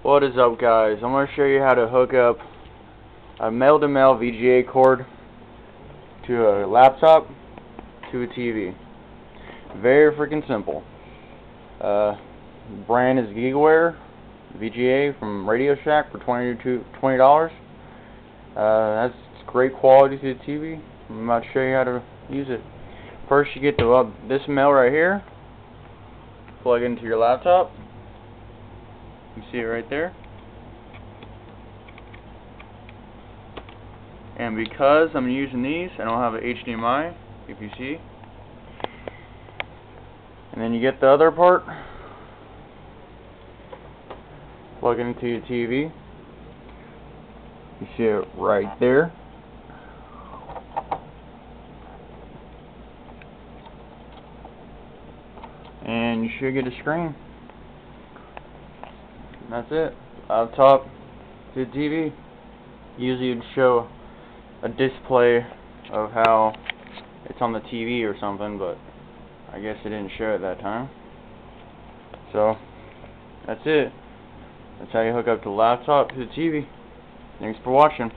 What is up, guys? I'm going to show you how to hook up a male-to-male VGA cord to a laptop to a TV. Very freaking simple. Brand is GigaWare VGA from Radio Shack for $20. That's great quality to the TV. I'm about to show you how to use it. First, you get this male right here. Plug it into your laptop. You see it right there. And because I'm using these, I don't have an HDMI, if you see. And then you get the other part. Plug it into your TV. You see it right there. And you should get a screen. That's it. Up top to the TV. Usually it would show a display of how it's on the TV or something, but I guess it didn't show it that time. So that's it. That's how you hook up the laptop to the TV. Thanks for watching.